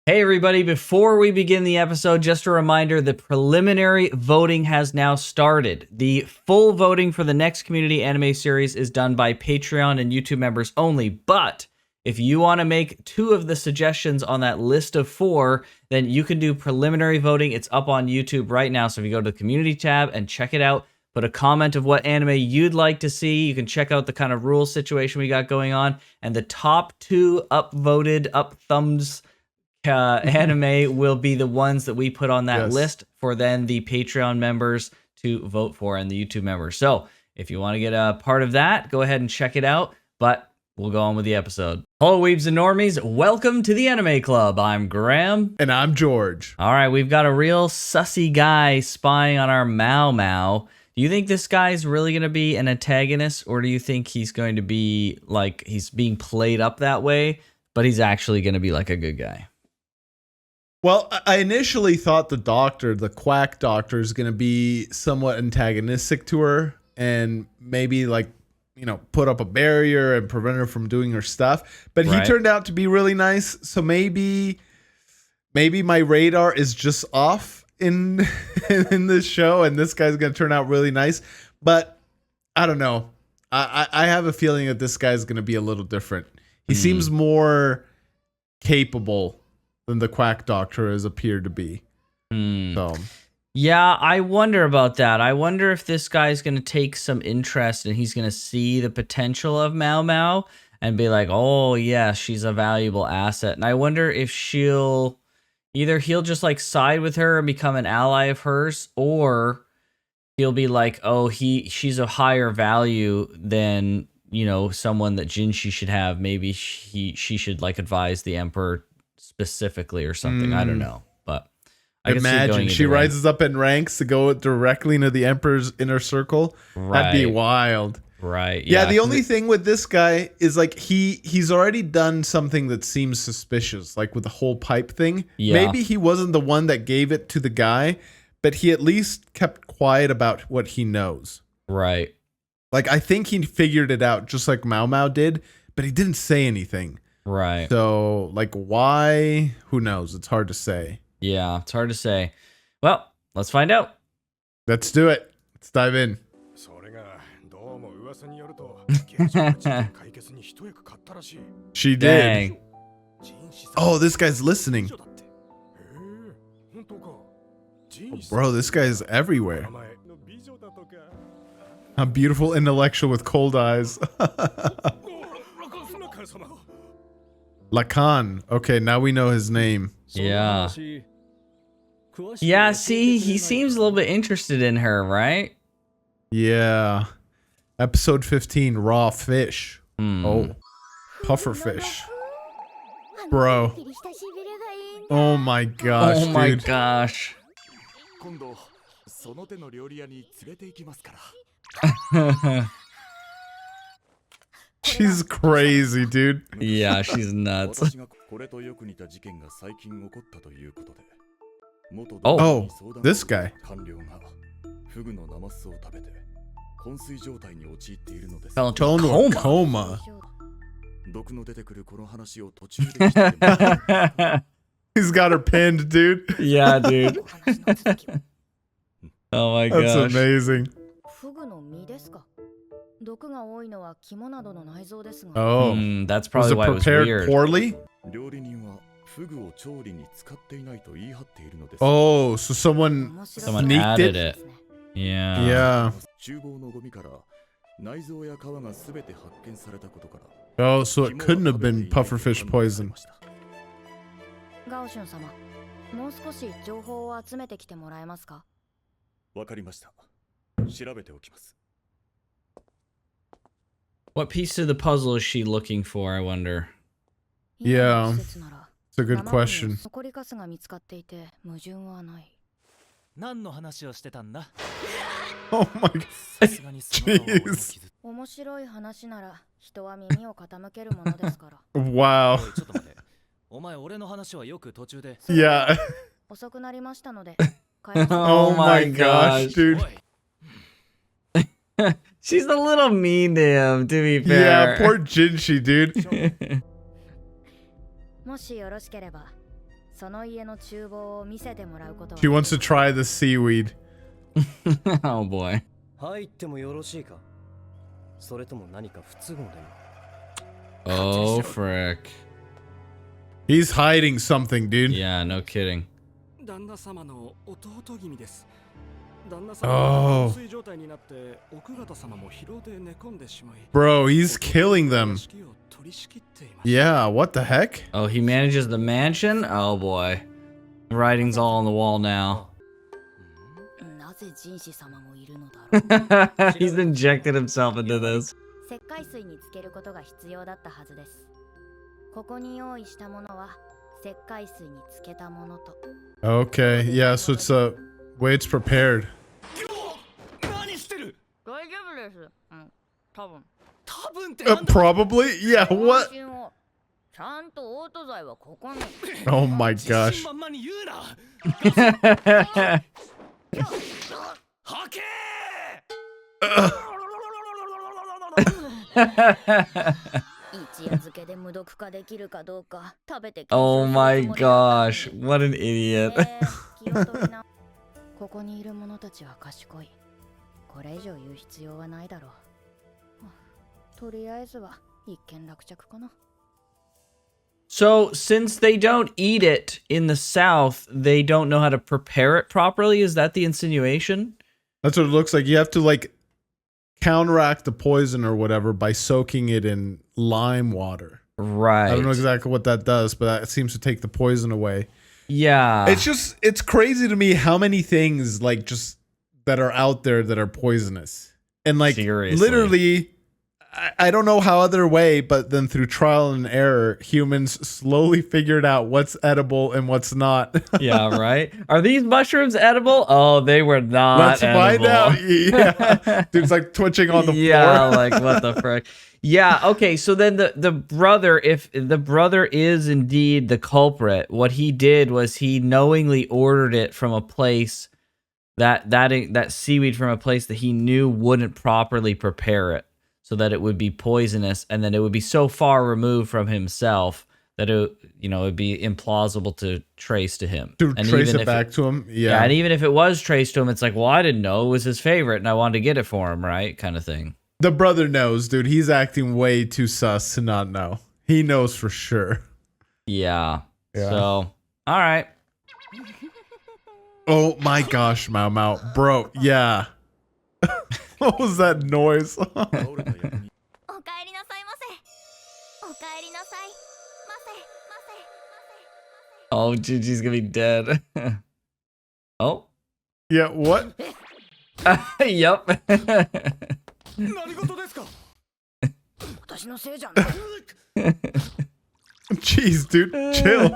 Hey everybody, before we begin the episode, just a reminder, the preliminary voting has now started. The full voting for the next community anime series is done by Patreon and YouTube members only, but if you want to make 2 of the suggestions on that list of 4, then you can do preliminary voting. It's up on YouTube right now, so if you go to the community tab and check it out, put a comment of what anime you'd like to see. You can check out the kind of rules situation we got going on, and the top 2 upvoted, up-thumbs anime will be the ones that we put on that list for then the Patreon members to vote for and the YouTube members. So if you want to get a part of that, go ahead and check it out. But we'll go on with the episode. Hello, Weebs and Normies. Welcome to the Anime Club. I'm Graham. And I'm George. All right, we've got a real sussy guy spying on our Maomao. Do you think this guy's really going to be an antagonist, or do you think he's going to be like he's being played up that way, but he's actually going to be like a good guy? Well, I initially thought the quack doctor, is going to be somewhat antagonistic to her and maybe put up a barrier and prevent her from doing her stuff. But he turned out to be really nice. So maybe my radar is just off in this show, and this guy's going to turn out really nice. But I don't know. I have a feeling that this guy's going to be a little different. He seems more capable than the quack doctor has appeared to be. So yeah, I wonder about that. I wonder if this guy's going to take some interest and he's going to see the potential of Maomao and be like, oh yeah, she's a valuable asset. And I wonder if he'll just like side with her and become an ally of hers, or he'll be like, oh, she's a higher value than, someone that Jinshi should have. Maybe she should like advise the emperor specifically or something. I don't know, but I imagine she rises up in ranks to go directly into the emperor's inner circle. That'd be wild. Right. Yeah, the only thing with this guy is like he's already done something that seems suspicious, like with the whole pipe thing. Maybe he wasn't the one that gave it to the guy, but he at least kept quiet about what he knows. Right. Like I think he figured it out just like Maomao did, but he didn't say anything. Right. So, like, why? Who knows? It's hard to say. Yeah, it's hard to say. Well, let's find out. Let's do it. Let's dive in. She did. Dang. Oh, this guy's listening. Oh, bro, this guy's everywhere. A beautiful intellectual with cold eyes. Lacan. Okay, now we know his name. Yeah. Yeah, see, he seems a little bit interested in her, right? Yeah. Episode 15, raw fish. Oh, puffer fish. Bro. Oh my gosh, oh my dude. gosh. She's crazy, dude. Yeah, she's nuts. Oh, this guy. Fell into Fell into a coma. He's got her pinned, dude. Yeah, dude. Oh my gosh. That's amazing. Oh, that's probably why it was prepared weird. poorly? Oh, so someone sneaked added it? it. Yeah. Yeah. Oh, so it couldn't have been pufferfish poison. What piece of the puzzle is she looking for, I wonder? Yeah, it's a good question. Oh my god. Jeez. Wow. Yeah. Oh my gosh, dude. She's a little mean to him, to be fair. Yeah, poor Jinshi, dude. She wants to try the seaweed. Oh boy. Oh frick. He's hiding something, dude. Yeah, no kidding. Oh. Bro, he's killing them. Yeah, what the heck? Oh, he manages the mansion? Oh boy. Writing's all on the wall now. He's injected himself into this. Okay, yeah, so it's a way it's prepared. Probably? Yeah, what? Oh my gosh. Oh my gosh, what an idiot. So, since they don't eat it in the South, they don't know how to prepare it properly? Is that the insinuation? That's what it looks like. You have to, like, counteract the poison or whatever by soaking it in lime water. Right. I don't know exactly what that does, but that seems to take the poison away. Yeah. It's crazy to me how many things, like, just that are out there that are poisonous. And, like, seriously. Literally, I don't know how other way, but then through trial and error, humans slowly figured out what's edible and what's not. Yeah, right? Are these mushrooms edible? Oh, they were not Let's edible. find out. Yeah. Dude's like twitching on the floor. Yeah, like what the frick? Yeah, okay, so then the brother, if the brother is indeed the culprit, what he did was he knowingly ordered it from a place that seaweed from a place that he knew wouldn't properly prepare it, so that it would be poisonous, and then it would be so far removed from himself that it would be implausible to trace to him. To trace it back to him? Yeah. And even if it was traced to him, it's like, well, I didn't know. It was his favorite, and I wanted to get it for him, right? Kind of thing. The brother knows, dude. He's acting way too sus to not know. He knows for sure. Yeah. So, all right. Oh my gosh, Maomao. Bro, yeah. What was that noise? Oh, Jinji's gonna be dead. Oh. Yeah, what? Yep. Jeez, dude, chill.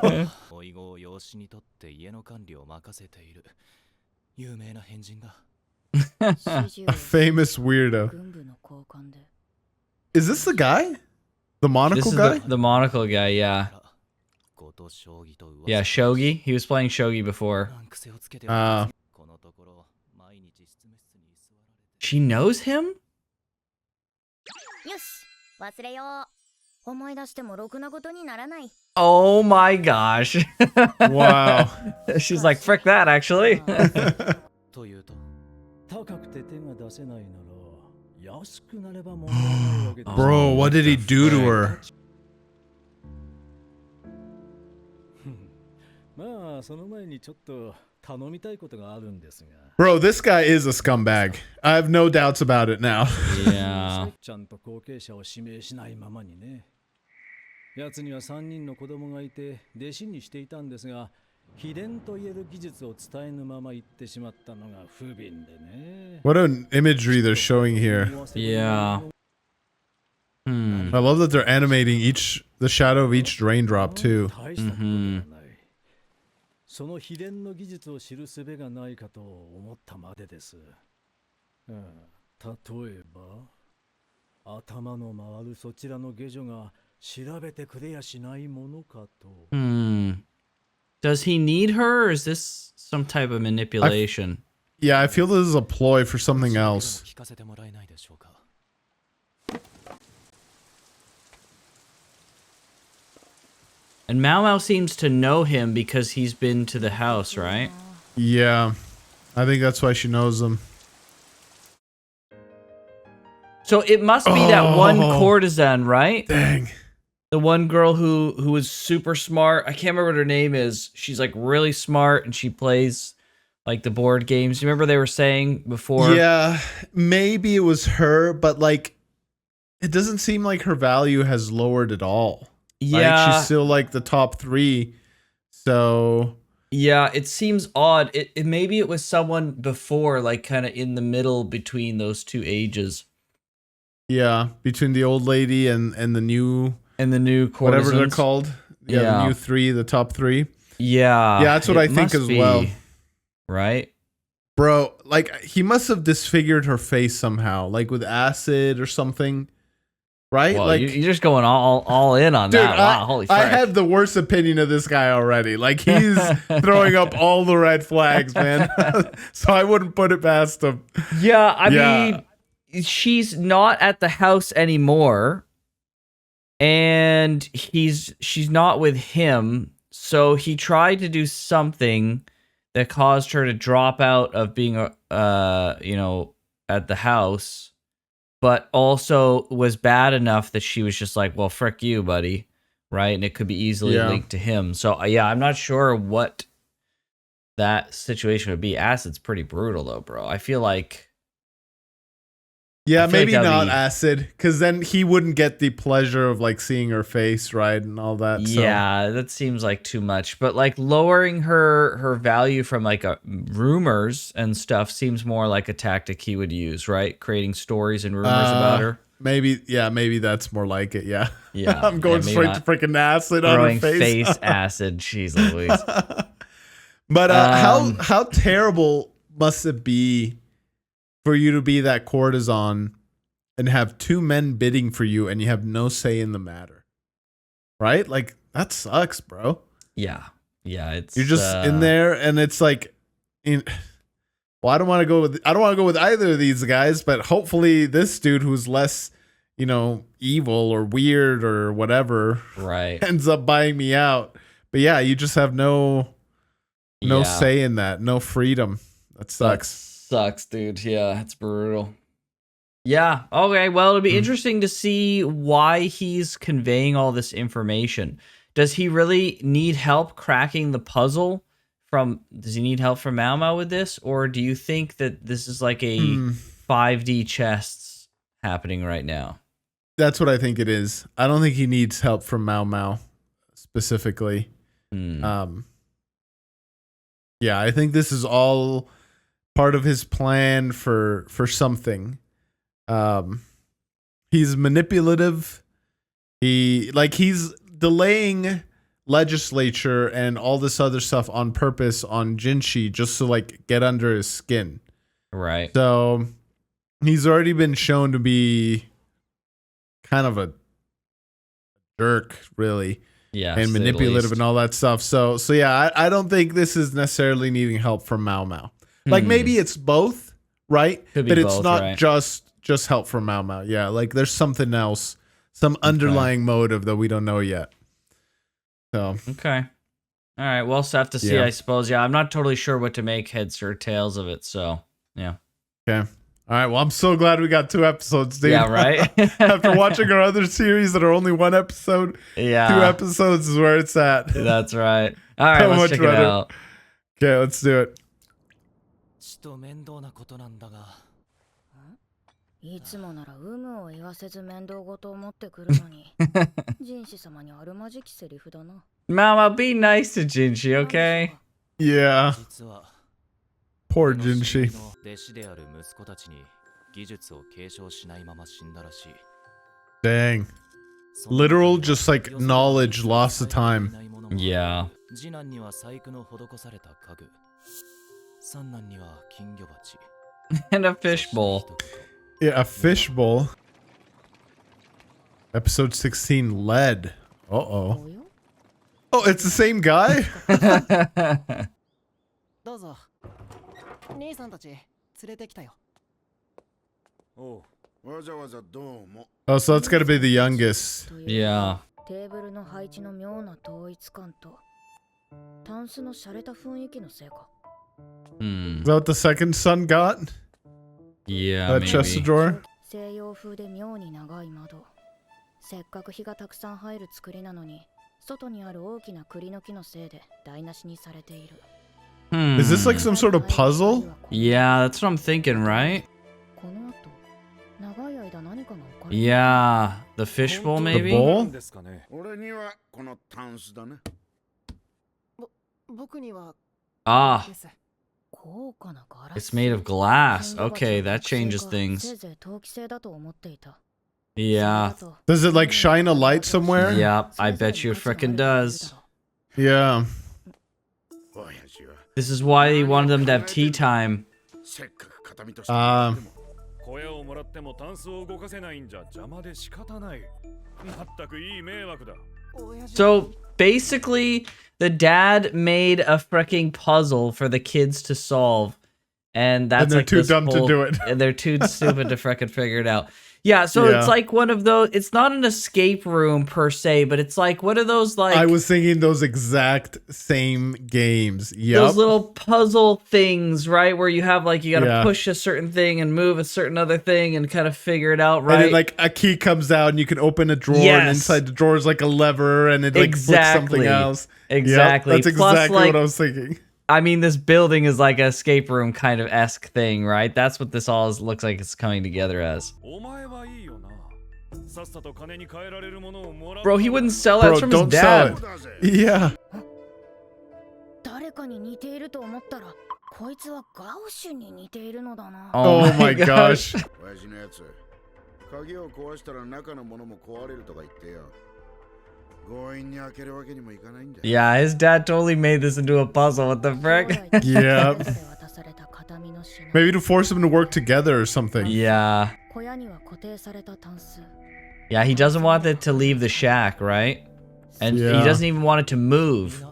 A famous weirdo. Is this the guy? The monocle guy? The monocle guy, yeah. Yeah, shogi. He was playing shogi before. She knows him? Oh my gosh. Wow. She's like, frick that, actually. Bro, what did he do to her? Bro, this guy is a scumbag. I have no doubts about it now. Yeah. やつには3人の子供がいて弟子にしていたんですが、秘伝と言える技術を伝えぬまま行ってしまったのが不憫でね。 What an imagery they're showing here. Yeah. I love that they're animating the shadow of each raindrop too. その秘伝の技術を知る術がないかと思ったまでです。例えば、頭の回るそちらの下女が Does he need her, or is this some type of manipulation? Yeah, I feel this is a ploy for something else. And Maomao seems to know him because he's been to the house, right? Yeah. I think that's why she knows him. So it must be that one courtesan, right? Dang. The one girl who was super smart. I can't remember what her name is. She's like really smart and she plays like the board games. You remember they were saying before? Yeah, maybe it was her, but like it doesn't seem like her value has lowered at all. Yeah. Like she's still like the top 3. So yeah, it seems odd. It maybe it was someone before, like kind of in the middle between those two ages. yeah, between the old lady and the new courtesans. whatever they're called. Yeah, Yeah. the new 3, the top 3. Yeah. Yeah, that's what I think as well. Right? Bro, like he must have disfigured her face somehow, like with acid or something. Right? Well, like you're just going all in on dude, that. Wow, holy I frick. have the worst opinion of this guy already. Like he's throwing up all the red flags, man. So I wouldn't put it past him. Yeah, I mean, she's not at the house anymore, and she's not with him. So he tried to do something that caused her to drop out of being at the house, but also was bad enough that she was just like, well, frick you, buddy. Right. And it could be easily linked to him. So, yeah, I'm not sure what that situation would be. Acid's pretty brutal, though, bro. I feel like. Yeah, feel maybe like not acid, because then he wouldn't get the pleasure of like seeing her face, right, and all that. Yeah, that seems like too much. But like lowering her value from like rumors and stuff seems more like a tactic he would use, right? Creating stories and rumors about her. Maybe that's more like it. Yeah, Yeah, I'm going straight to freaking acid on her face. Acid. Jeez Louise. But how terrible must it be for you to be that courtesan and have 2 men bidding for you and you have no say in the matter? Right? Like that sucks, bro. Yeah. It's you're just in there and it's like well, I don't want to go with either of these guys, but hopefully this dude who's less, evil or weird or whatever, right, ends up buying me out. But yeah, you just have no say in that, no freedom. That sucks. Sucks, dude. Yeah, it's brutal. Yeah. Okay. Well, it'll be interesting to see why he's conveying all this information. Does he really need help cracking the puzzle? Does he need help from Maomao with this, or do you think that this is like a 5D chests happening right now? That's what I think it is. I don't think he needs help from Maomao specifically. Yeah, I think this is all part of his plan for something. He's manipulative. He's delaying legislature and all this other stuff on purpose on Jinshi just to like get under his skin. Right. So he's already been shown to be kind of a jerk, really. Yeah. And manipulative and all that stuff. So yeah, I don't think this is necessarily needing help from Maomao. Like maybe it's both, right? Could be but it's both, not right? just help from Maomao. Yeah, like there's something else, some underlying motive that we don't know yet. So okay. All right. Well, so have to see, I suppose. Yeah, I'm not totally sure what to make heads or tails of it. So yeah. Okay. All right. Well, I'm so glad we got 2 episodes, dude. Yeah. Right. After watching our other series that are only 1 episode, 2 episodes is where it's at. That's right. All right. Let's check it out. Okay, let's do it. いつもなら有無を言わせず面倒ごとを持ってくるのに人士様にあるまじきセリフだな Mama, be nice to Jinshi, okay? Yeah. Poor Jinshi. 弟子である息子たちに技術を継承しないまま死んだらしい Dang. Literal just like knowledge lost to time. Yeah. 次男には細工の施された家具三男には金魚鉢 And a fishbowl. Yeah, a fishbowl. Episode 16, lead. Uh-oh. Oh, it's the same guy? どうぞ兄さんたち連れてきたよ Oh, so that's gotta be the youngest. Yeah. テーブルの配置の妙な統一感とタンスの洒落た雰囲気のせいか。 Is that what the second son got? Yeah, That chest of maybe. drawer? 西洋風で妙に長い窓。せっかく日がたくさん入る作りなのに、外にある大きな栗の木のせいで台無しにされている。 Is this like some sort of puzzle? Yeah, that's what I'm thinking, right? この後、長い間何かが起こる。 Yeah, the fishbowl The maybe? bowl? 俺にはこのタンスだね。僕には Ah, です。高価なガラス。 it's made of glass. Okay, that changes せい things. ぜい陶器製だと思っていた。 Yeah. Does it like shine a light somewhere? Yep, I bet you it frickin' does. Yeah. 親父は This is why he wanted them to have tea time. せっかく形見として 小屋をもらってもタンスを動かせないんじゃ邪魔で仕方ない。まったくいい迷惑だ。親父 So basically, the dad made a freaking puzzle for the kids to solve. And that's And they're like too this dumb to whole- do it. And they're too stupid to freaking figure it out. Yeah, so Yeah. it's like one of those. It's not an escape room per se, but it's like what are those like? I was thinking those exact same games. Yep. Those little puzzle things, right? Where you have like you got to Yeah. push a certain thing and move a certain other thing and kind of figure it out, And right? then, like a key comes out and you can open a drawer and Yes. inside the drawer is like a lever and it like flips something Exactly. else. Yep, Exactly. that's Plus, exactly like- what I was thinking. I mean, this building is like a escape room kind of esque thing, right? That's what this all looks like it's coming together as. お前はいいよな。さっさと金に換えられるものをもらう。 Bro, he wouldn't sell that. Bro, It's from his don't sell dad. だぜ。 Yeah. 誰かに似ていると思ったら、こいつはガオシュに似ているのだな。 Oh, my gosh. 親父のやつ。鍵を壊したら中のものも壊れるとか言ってよ。強引に開けるわけにもいかないんだよ。 Yeah, his dad totally made this into a puzzle. What the frick? Yeah. で渡された形見の品。 Maybe to force them to work together or something. Yeah. 小屋には固定されたタンス。 Yeah, he doesn't want it to leave the shack, right? And he Yeah. doesn't even want it to move.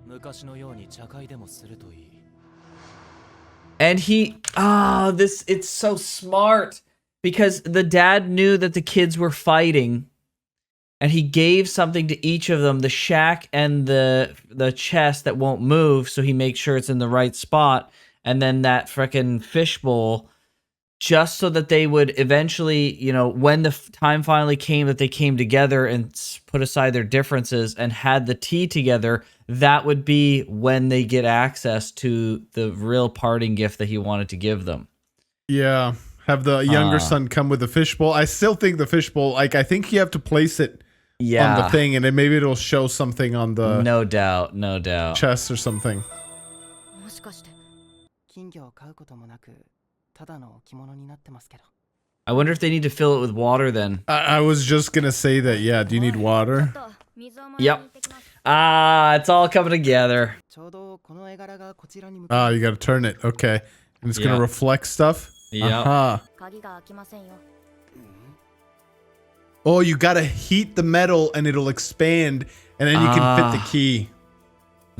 昔のように茶会でもするといい。 And it's so smart because the dad knew that the kids were fighting and he gave something to each of them, the shack and the chest that won't move, so he makes sure it's in the right spot, and then that frickin' fishbowl, just so that they would eventually, you know, when the time finally came that they came together and put aside their differences and had the tea together, that would be when they get access to the real parting gift that he wanted to give them. Yeah. Have the younger son come with the fishbowl. I still think the fishbowl, like, I think you have to place it Yeah. on the thing and then maybe it'll show something on the No doubt, no doubt. chest or something. もしかして、金魚を買うこともなく、ただの着物になってますけど。 I wonder if they need to fill it with water then. I was just gonna say that, yeah. Do you need ちょ water? っと水をもらいに行ってきます。 Ah, it's all coming together. ちょうどこの絵柄がこちらに向 Ah, か you gotta turn it. Okay. And it's Yeah. gonna reflect stuff? Yep. Uh-huh. 鍵が開きませんよ。 Oh, you gotta heat the metal and it'll expand and then you can fit the key.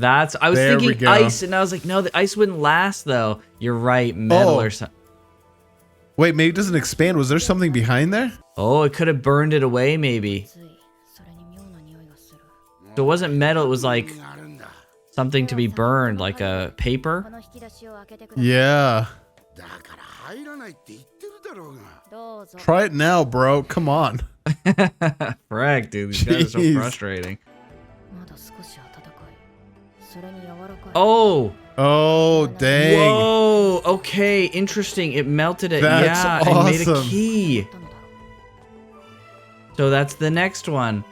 I was There we thinking go. ice, and I was like, no, the ice wouldn't last though. You're right, metal Oh. or something. Wait, maybe it doesn't expand. Was there something behind there? Oh, it could have burned it away, maybe. つい、それに妙な匂いがする。 So it wasn't metal, it was like あるんだ。 something to be burned, like a こ paper. の引き出しを開けてください。 Yeah. だから入らないって言ってるだろうが。どうぞ。 Try it now, bro. Come on. Frag, dude, these guys are so Jeez. frustrating. まだ少し暖かい。それに柔らかい。 Oh, Oh, dang. whoa, okay, interesting. It melted it. That's yeah, and made a awesome. key. たのだろう。 So that's the next one.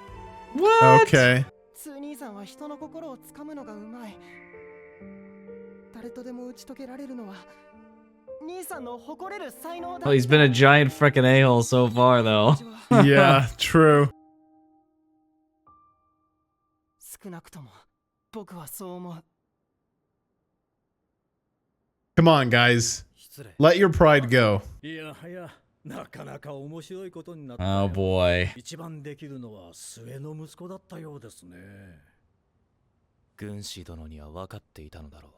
What? Okay. ツー兄さんは人の心をつかむのがうまい。誰とでも打ち解けられるのは兄さんの誇れる才能だ。 Well, he's been a giant frickin' a-hole so far, though. Yeah, true. 少なくとも僕はそう思う。 Come on, guys. 失礼。 Let your pride go. いやはや、なかなか面白いことになった Oh よ。 boy. 一番できるのは末の息子だったようですね。軍師殿には分かっていたのだろ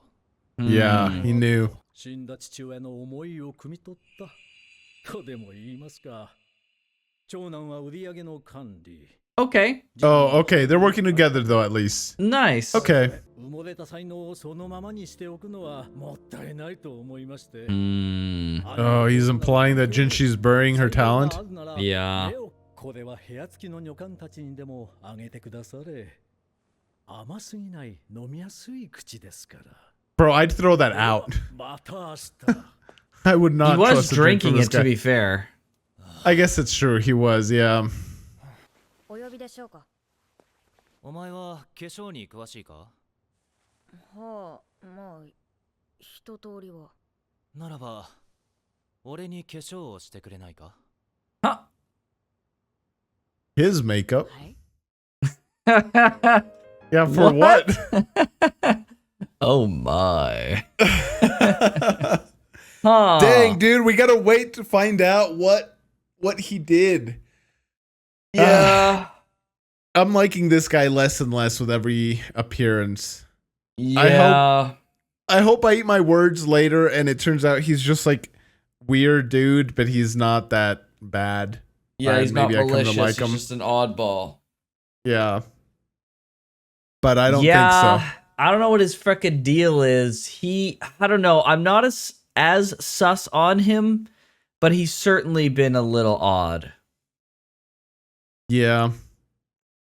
う。 Yeah, Hmm. he knew. 死んだ父親の思いを汲み取ったとでも言いますか。長男は売り上げの管理、Okay. Oh, okay. They're working together though, at least. Nice. Okay. 埋もれた才能をそのままにしておくのはもったいないと思いまして。 Oh, he's implying that Jinshi's burying her talent? Yeah. これは部屋付きの女官たちにでもあげてくだされ。甘すぎない飲みやすい口ですから。 Bro, I'd throw that out. また明日。 I would He not was trust a drink from drinking this it, to guy. be fair. I guess it's true. He was, yeah. お呼びでしょうか。お前は化粧に詳しいか？はあ、まあ一通りは。ならば俺に化粧をしてくれないか？ Huh. His makeup. はい。 Yeah, for what? Oh my. Huh. Dang, dude, we gotta wait to find out what he did. Yeah. I'm liking this guy less and less with every appearance. Yeah. I hope I eat my words later and it turns out he's just like weird dude, but he's not that bad. Yeah, he's not maybe I come to malicious. like He's him. just an oddball. Yeah. But I don't think so. I don't know what his frickin' deal is. I don't know. I'm not as sus on him, but he's certainly been a little odd. Yeah.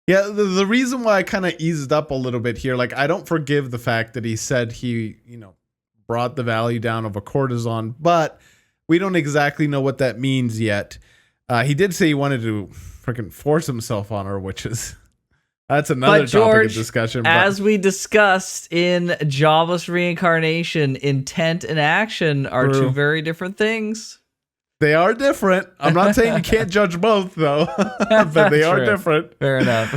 Yeah, the reason why I kind of eased up a little bit here, like I don't forgive the fact that he said he, brought the value down of a courtesan, but we don't exactly know what that means yet. He did say he wanted to freaking force himself on her, which is that's another topic of discussion. But as we discussed in Java's reincarnation, intent and action are True. two very different things. they are different. I'm not saying you can't judge both, though, but they are True. different. Fair enough.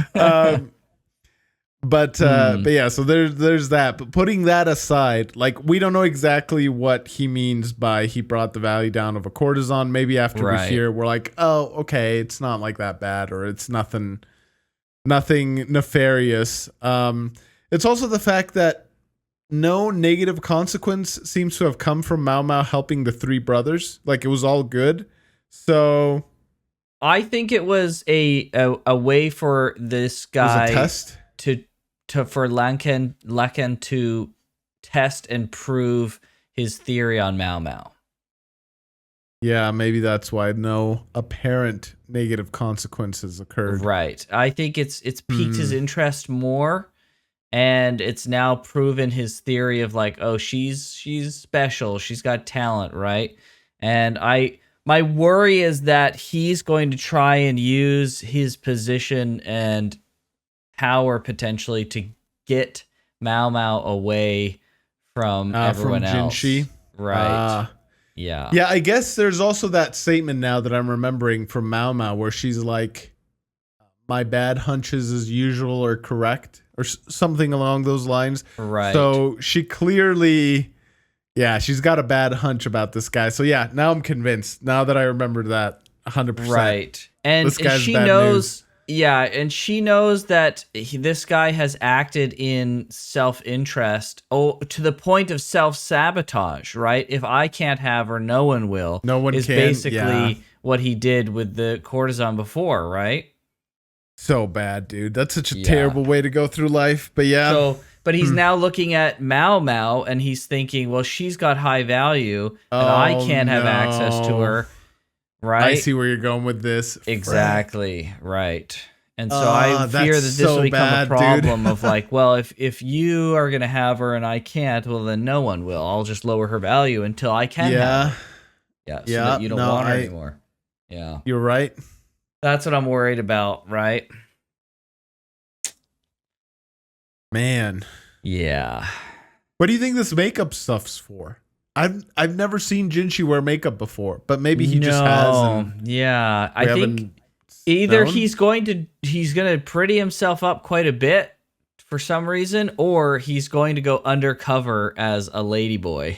But yeah, so there's that. But putting that aside, like we don't know exactly what he means by he brought the value down of a courtesan. Maybe after Right. we hear, we're like, oh, okay, it's not like that bad, or it's nothing nefarious. It's also the fact that no negative consequence seems to have come from Maomao helping the three brothers. Like it was all good. So I think it was a way for this it was guy a test. for Laken to test and prove his theory on Maomao. Yeah, maybe that's why no apparent negative consequences occurred. Right. I think it's piqued his interest more, and it's now proven his theory of like, oh, she's special, she's got talent, right? And my worry is that he's going to try and use his position and power potentially to get Maomao away from everyone from else. Jinshi. Right. Yeah. Yeah, I guess there's also that statement now that I'm remembering from Maomao where she's like, my bad hunches as usual are correct, or something along those lines. Right. So she clearly, she's got a bad hunch about this guy. So yeah, now I'm convinced. Now that I remember that 100%. Right. And This guy's she bad knows news. Yeah, and she knows that this guy has acted in self-interest, to the point of self-sabotage, right? If I can't have her, no one will. No one is can, basically yeah. what he did with the courtesan before, right? So bad, dude. That's such a terrible way to go through life. But yeah. But he's now looking at Maomao and he's thinking, well, she's got high value and I can't have access to her. Right. I see where you're going with this. Exactly. Right. And so I fear that this so will become bad, a problem dude. of like, well, if you are going to have her and I can't, well, then no one will. I'll just lower her value until I can have her. Yeah. So that you don't want her anymore. Yeah. You're right. That's what I'm worried about. Right. Man. Yeah. What do you think this makeup stuff's for? I've never seen Jinshi wear makeup before, but maybe he just has. And yeah, I think either he's gonna pretty himself up quite a bit for some reason, or he's going to go undercover as a ladyboy.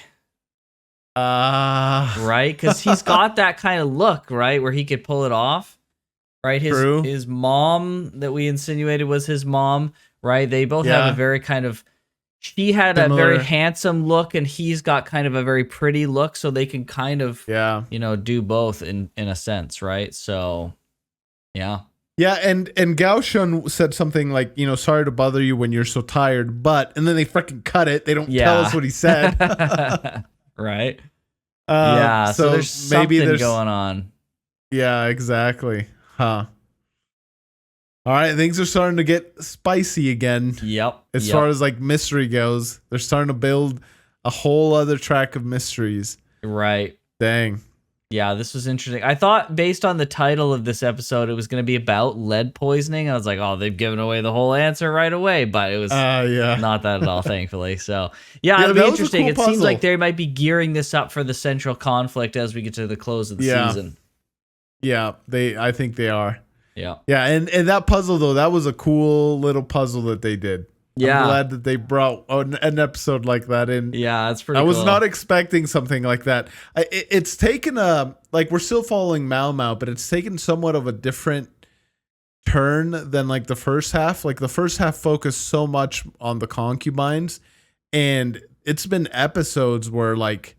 Right? Because he's got that kind of look, right, where he could pull it off. Right? His mom that we insinuated was his mom, right? They both have a very kind of. She had a very handsome look, and he's got kind of a very pretty look, so they can kind of, do both in a sense, right? So, yeah. Yeah, and Gao Shun said something like, sorry to bother you when you're so tired, but, and then they freaking cut it. They don't tell us what he said. Right. Yeah, so there's something going on. Yeah, exactly. Huh. All right, things are starting to get spicy again. Yep. As far as like mystery goes, they're starting to build a whole other track of mysteries. Right. Dang. Yeah, this was interesting. I thought based on the title of this episode, it was going to be about lead poisoning. I was like, oh, they've given away the whole answer right away, but it was not that at all, thankfully. So, yeah, it'll be interesting. It seems like they might be gearing this up for the central conflict as we get to the close of the season. Yeah, I think they are. Yeah. Yeah, and that puzzle, though, that was a cool little puzzle that they did. Yeah. I'm glad that they brought an episode like that in. Yeah, that's pretty cool. I was cool. not expecting something like that. It's taken we're still following Maomao, but it's taken somewhat of a different turn than like the first half. Like the first half focused so much on the concubines, and it's been episodes where like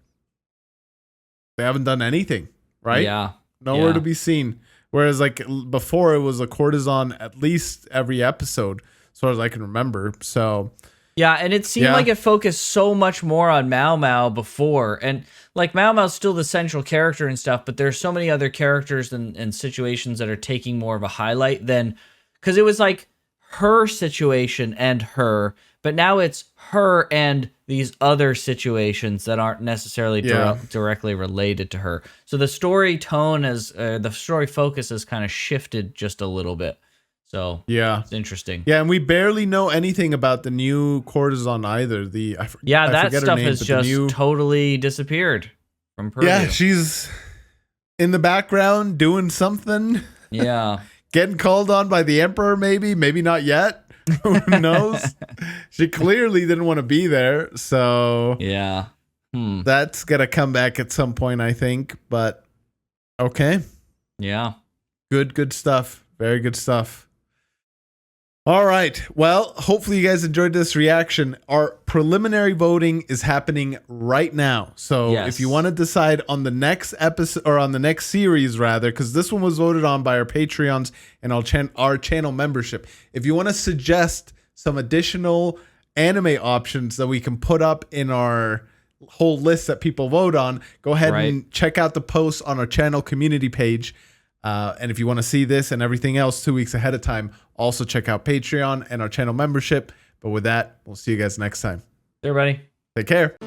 they haven't done anything, right? Yeah. Nowhere to be seen. Whereas like before it was a courtesan at least every episode, as far as I can remember. So yeah, and it seemed like it focused so much more on Maomao before. And like Maomao's still the central character and stuff, but there's so many other characters and situations that are taking more of a highlight than, because it was like her situation and her, but now it's her and these other situations that aren't necessarily directly related to her. So the story tone the story focus has kind of shifted just a little bit. So yeah, it's interesting. Yeah, and we barely know anything about the new courtesan either. That stuff has just totally disappeared from purview. Yeah, she's in the background doing something. Yeah. Getting called on by the emperor, maybe not yet. Who knows? She clearly didn't want to be there, so yeah, that's gonna come back at some point, I think. But okay, yeah, good stuff. Very good stuff. All right. Well, hopefully you guys enjoyed this reaction. Our preliminary voting is happening right now. So if you want to decide on the next episode, or on the next series rather, because this one was voted on by our Patreons and our channel membership. If you want to suggest some additional anime options that we can put up in our whole list that people vote on, go ahead and check out the post on our channel community page. And if you want to see this and everything else 2 weeks ahead of time, also check out Patreon and our channel membership. But with that, we'll see you guys next time. Everybody. Take care.